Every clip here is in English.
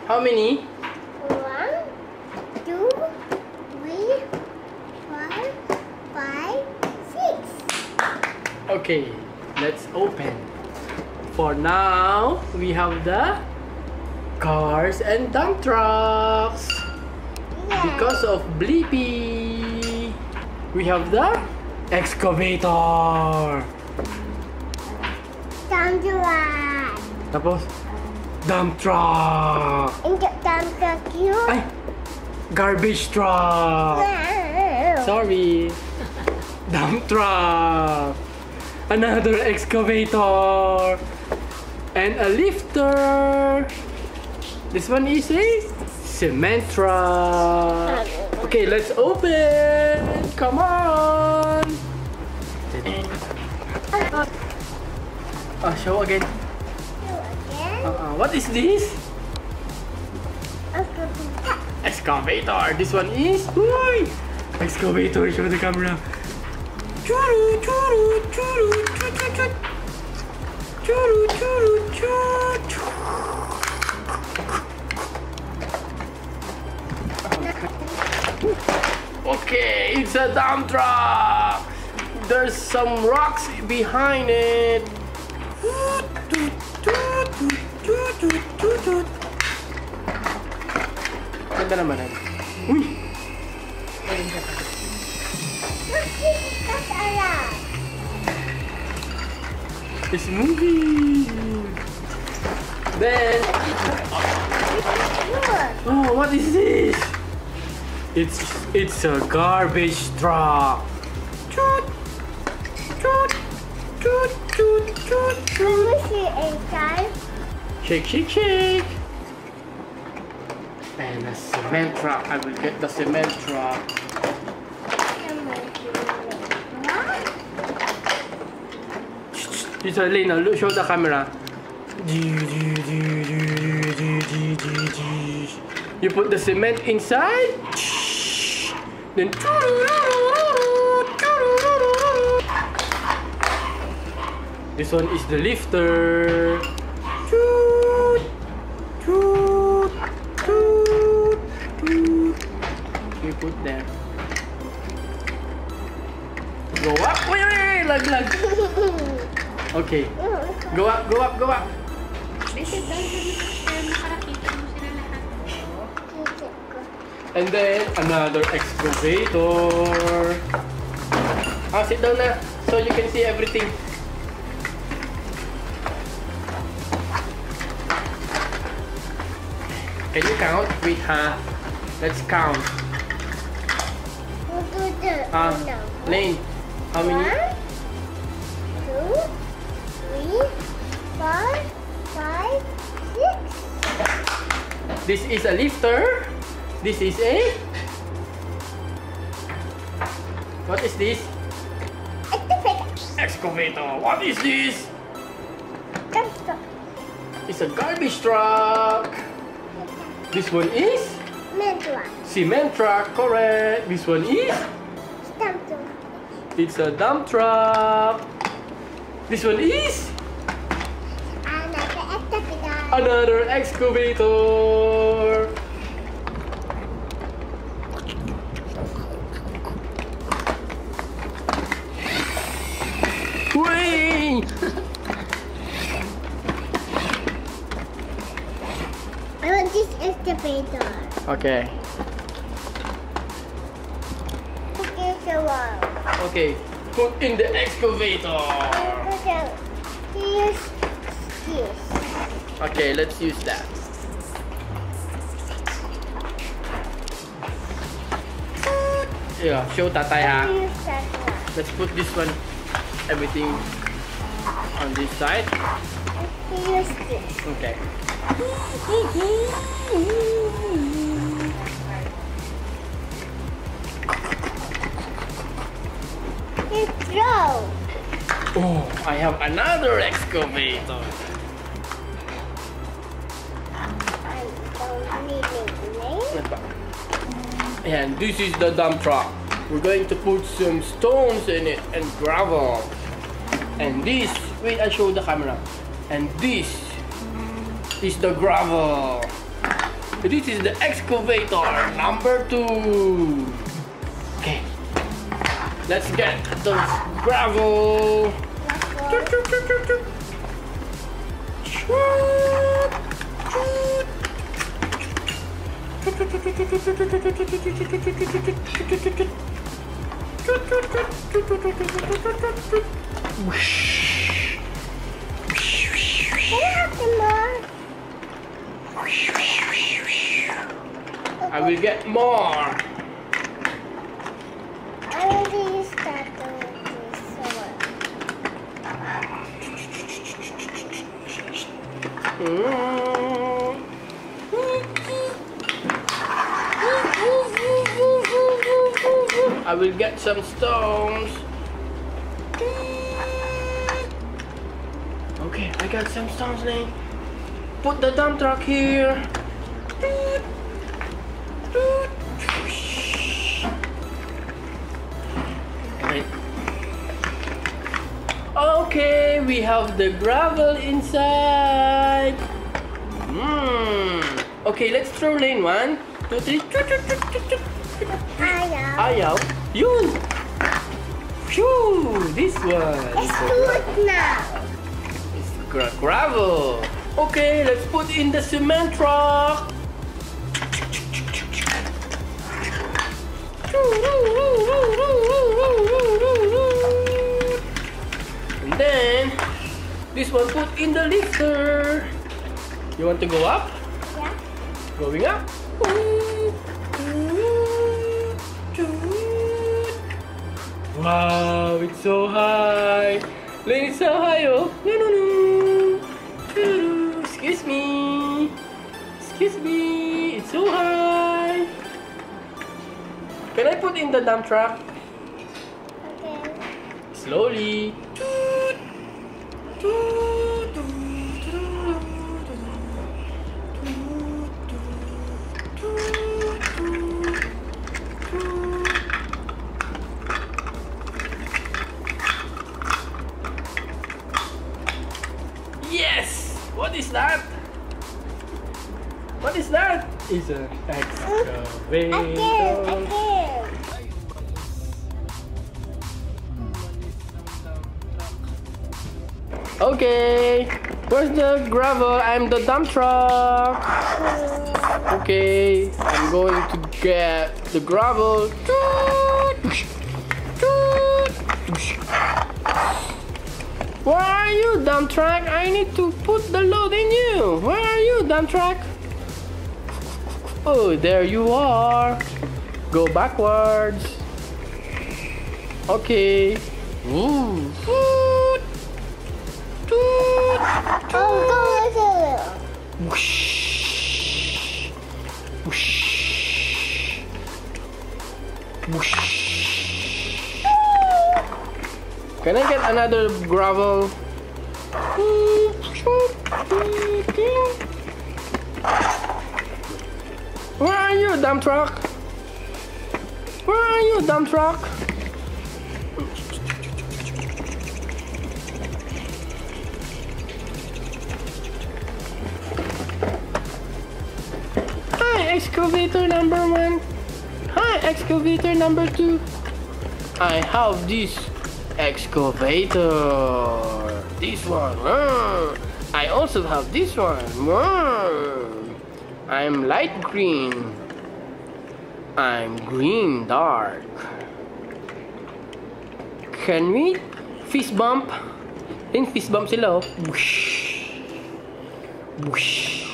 How many? 1, 2, 3, 4, 5, 6. Okay, let's open. For now, we have the cars and dump trucks. Yeah. Because of Blippi, we have the excavator. Dump truck. Tapos, dump truck. And the dump truck yun. Ay, garbage truck. Sorry. Dump truck. Another excavator. And a lifter. This one is a cement truck. Okay, let's open. Come on. Show again. What is this? Excavator. This one is. Uy! Excavator. Show the camera. Churu, churu, churu, churu, churu. Churu, churu, churu. Okay, it's a dump truck. There's some rocks behind it. Ganda naman yan. Uy! It's moving. Then, oh, what is this? It's a garbage truck. Toot, toot, toot, toot, toot, toot. Shake, shake, shake. And a cement truck. I will get the cement truck. This is Lena. Look, show the camera. You put the cement inside. Then this one is the lifter. You put there. Go up. Wait, lag. Okay. Go up, go up, go up. And then another excavator. Sit down na so you can see everything. Can you count? Wait, let's count. Lane, how many? 1, 2, 3, 4, 5, 6. This is a lifter. This is a... What is this? Excavator. What is this? It's a garbage truck. This one is? Cement truck. Correct. This one is? It's a dump truck. This one is? Another excavator. Whee! I want this excavator. Okay. Okay, so Okay, put in the excavator. Use this. Okay, let's use that. Yeah, show tatay ha. Use that one. Let's put this one, everything on this side. Use this. Okay. Throw. Oh, I have another excavator. I don't need it. And this is the dump truck. We're going to put some stones in it and gravel. And this, wait, I'll show the camera. And this is the gravel. This is the excavator number 2. Okay. Let's get those gravel. I will get more. I want to use that I will get some stones. Okay, I got some stones now. Put the dump truck here. Okay, we have the gravel inside. Okay, let's throw lane 1, 2, 3. Ayaw. Yun. Phew, this one. It's good now. It's gravel. Okay, let's put in the cement truck. And then this one put in the lifter. You want to go up? Yeah. Going up. Wow, it's so high. Lane is so high, oh. Excuse me. Excuse me. It's so high. Can I put in the dump truck? Okay. Slowly. Yes! What is that? What is that? It's an excavator. Again. Okay, where's the gravel? I'm the dump truck. Okay, I'm going to get the gravel. Where are you, dump truck? I need to put the load in you. Where are you, dump truck? Oh, there you are. Go backwards. Okay. Ooh. Whoosh. Whoosh. Whoosh. Can I get another gravel? Where are you, dump truck? Where are you, dump truck? Hi, excavator number 1. Hi, excavator number 2. I have this excavator. This one. I also have this one. I'm light green. I'm green dark. Can we fist bump? Then fist bump sila. Whoosh. Whoosh.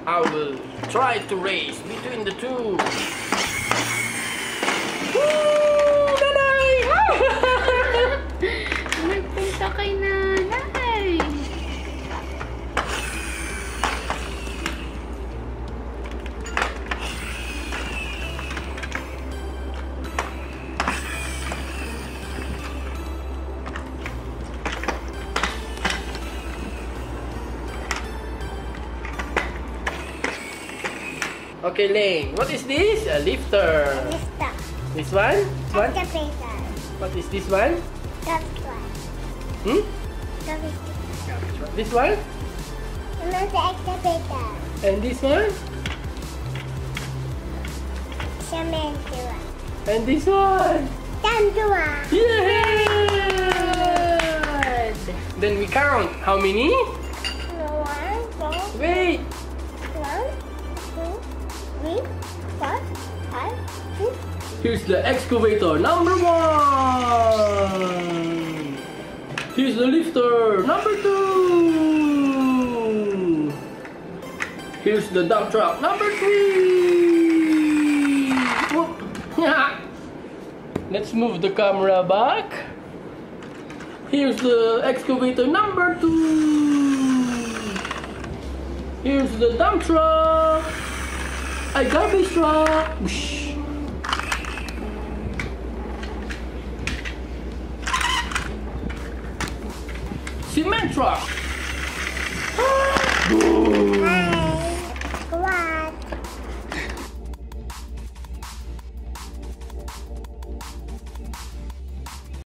I will try to race between the two. Nagpunta kay nanay. Okay, Lane. What is this? A lifter. This one? This one? Excavator. What is this one? That's one. Hmm? Excavator. This one? Another excavator. And this one? Cement. And this one? Tandua. Yeah! Then we count. How many? One, two, Wait! 1, 2, 3, 4, 5, 6. Here's the excavator number 1. Here's the lifter number 2. Here's the dump truck number 3. Whoop. Let's move the camera back. Here's the excavator number 2. Here's the dump truck. A garbage truck. Whoosh. Cement truck. Boom.